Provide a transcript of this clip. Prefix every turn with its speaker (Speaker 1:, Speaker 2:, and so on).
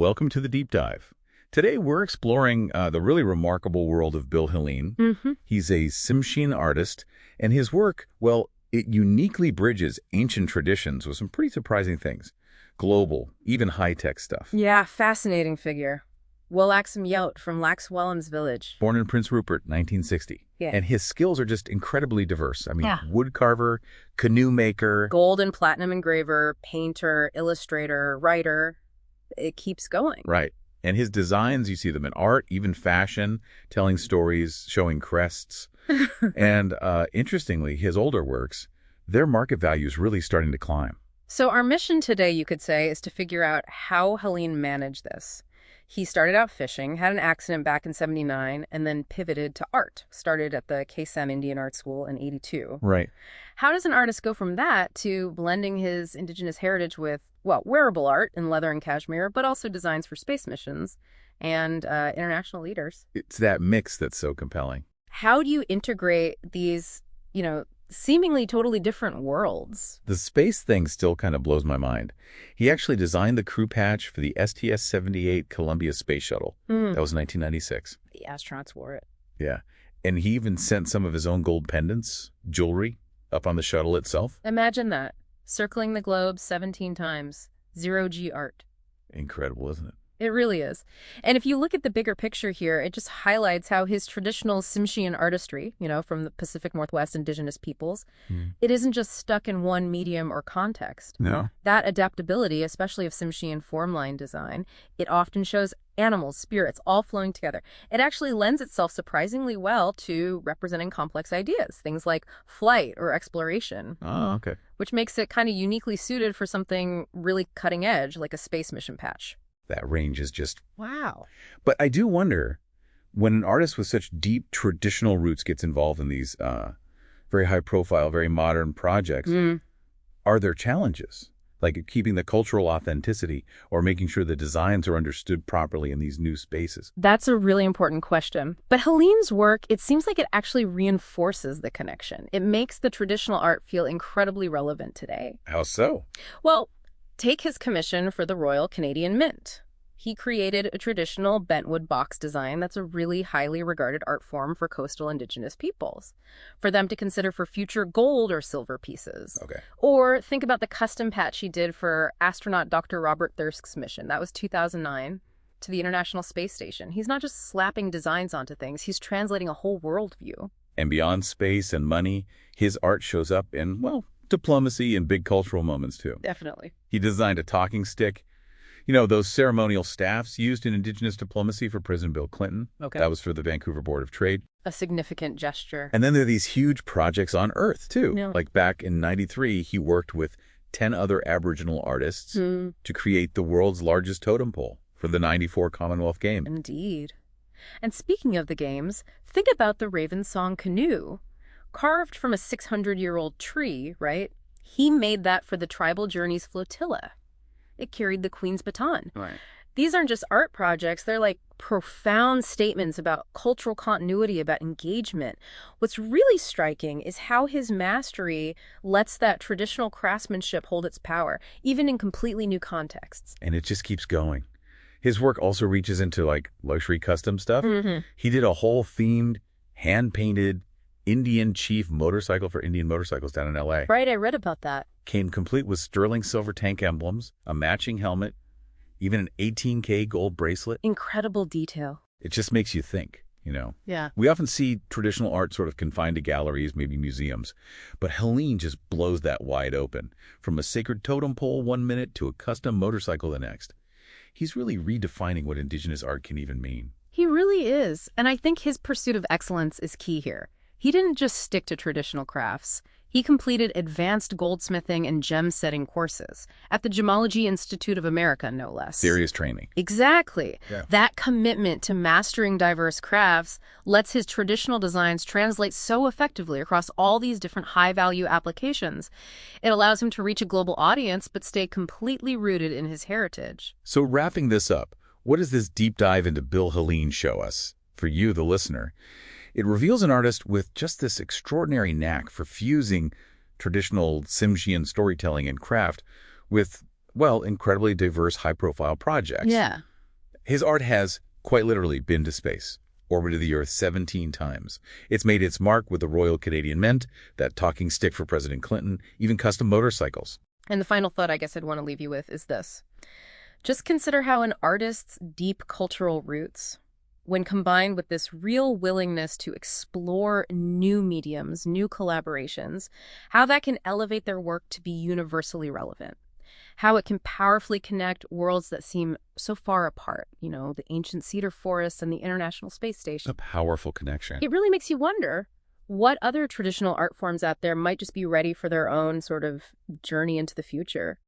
Speaker 1: welcome to the Deep Dive. Today we're exploring the really remarkable world of Bill Helin. He's a Tsimshian artist, and his work, well, it uniquely bridges ancient traditions with some pretty surprising things. Global, even high-tech stuff.
Speaker 2: Yeah, fascinating figure. Wolaxam Yout from Laxwellam's village.
Speaker 1: Born in Prince Rupert, 1960.
Speaker 2: Yeah.
Speaker 1: And his skills are just incredibly diverse. I mean, wood carver, canoe maker.
Speaker 2: Gold and platinum engraver, painter, illustrator, writer. It keeps going.
Speaker 1: Right. And his designs, you see them in art, even fashion, telling stories, showing crests. And interestingly, his older works, their market value is really starting to climb.
Speaker 2: So our mission today, you could say, is to figure out how Helin managed this. He started out fishing, had an accident back in '79, and then pivoted to art. Started at the KSM Indian Art School in '82.
Speaker 1: Right.
Speaker 2: How does an artist go from that to blending his indigenous heritage with, well, wearable art in leather and cashmere, but also designs for space missions and international leaders?
Speaker 1: It's that mix that's so compelling.
Speaker 2: How do you integrate these, seemingly totally different worlds?
Speaker 1: The space thing still kind of blows my mind. He actually designed the crew patch for the STS-78 Columbia Space Shuttle. That was 1996.
Speaker 2: The astronauts wore it.
Speaker 1: Yeah. And he even sent some of his own gold pendants, jewelry, up on the shuttle itself.
Speaker 2: Imagine that. Circling the globe 17 times. Zero-G art.
Speaker 1: Incredible, isn't it?
Speaker 2: It really is. And if you look at the bigger picture here, it just highlights how his traditional Tsimshian artistry, from the Pacific Northwest indigenous peoples, it isn't just stuck in one medium or context.
Speaker 1: No.
Speaker 2: That adaptability, especially of Tsimshian formline design, it often shows animals, spirits, all flowing together. It actually lends itself surprisingly well to representing complex ideas, things like flight or exploration.
Speaker 1: Oh, okay.
Speaker 2: Which makes it kind of uniquely suited for something really cutting edge, like a space mission patch.
Speaker 1: That range is just...
Speaker 2: Wow.
Speaker 1: But I do wonder, when an artist with such deep traditional roots gets involved in these very high-profile, very modern projects, are there challenges? Like keeping the cultural authenticity or making sure the designs are understood properly in these new spaces?
Speaker 2: That's a really important question. But Helin's work, it seems like it actually reinforces the connection. It makes the traditional art feel incredibly relevant today.
Speaker 1: How so?
Speaker 2: Well, take his commission for the Royal Canadian Mint. He created a traditional bentwood box design that's a really highly regarded art form for coastal indigenous peoples, for them to consider for future gold or silver pieces.
Speaker 1: Okay.
Speaker 2: Or think about the custom patch he did for astronaut Dr. Robert Thirsk's mission. That was 2009 to the International Space Station. He's not just slapping designs onto things, he's translating a whole worldview.
Speaker 1: And beyond space and money, his art shows up in, well, diplomacy and big cultural moments, too.
Speaker 2: Definitely.
Speaker 1: He designed a talking stick. Those ceremonial staffs used in indigenous diplomacy for President Bill Clinton.
Speaker 2: Okay.
Speaker 1: That was for the Vancouver Board of Trade.
Speaker 2: A significant gesture.
Speaker 1: And then there are these huge projects on Earth, too.
Speaker 2: Yeah.
Speaker 1: Like back in '93, he worked with 10 other Aboriginal artists to create the world's largest totem pole for the '94 Commonwealth Games.
Speaker 2: Indeed. And speaking of the games, think about the Ravensong canoe. Carved from a 600-year-old tree, right? He made that for the Tribal Journeys Flotilla. It carried the Queen's baton.
Speaker 1: Right.
Speaker 2: These aren't just art projects. They're like profound statements about cultural continuity, about engagement. What's really striking is how his mastery lets that traditional craftsmanship hold its power, even in completely new contexts.
Speaker 1: And it just keeps going. His work also reaches into, luxury custom stuff. He did a whole themed, hand-painted Indian Chief motorcycle for Indian motorcycles down in L.A.
Speaker 2: Right, I read about that.
Speaker 1: Came complete with sterling silver tank emblems, a matching helmet, even an 18K gold bracelet.
Speaker 2: Incredible detail.
Speaker 1: It just makes you think,
Speaker 2: Yeah.
Speaker 1: We often see traditional art sort of confined to galleries, maybe museums, but Helin just blows that wide open, from a sacred totem pole one minute to a custom motorcycle the next. He's really redefining what indigenous art can even mean.
Speaker 2: He really is. And I think his pursuit of excellence is key here. He didn't just stick to traditional crafts. He completed advanced goldsmithing and gem-setting courses at the Gemology Institute of America, no less.
Speaker 1: Serious training.
Speaker 2: Exactly.
Speaker 1: Yeah.
Speaker 2: That commitment to mastering diverse crafts lets his traditional designs translate so effectively across all these different high-value applications. It allows him to reach a global audience but stay completely rooted in his heritage.
Speaker 1: So wrapping this up, what does this deep dive into Bill Helin show us? For you, the listener, it reveals an artist with just this extraordinary knack for fusing traditional Tsimshian storytelling and craft with, well, incredibly diverse high-profile projects.
Speaker 2: Yeah.
Speaker 1: His art has, quite literally, been to space, orbited the Earth 17 times. It's made its mark with the Royal Canadian Mint, that talking stick for President Clinton, even custom motorcycles.
Speaker 2: And the final thought I guess I'd want to leave you with is this. Just consider how an artist's deep cultural roots, when combined with this real willingness to explore new mediums, new collaborations, how that can elevate their work to be universally relevant. How it can powerfully connect worlds that seem so far apart, the ancient cedar forests and the International Space Station.
Speaker 1: A powerful connection.
Speaker 2: It really makes you wonder what other traditional art forms out there might just be ready for their own sort of journey into the future.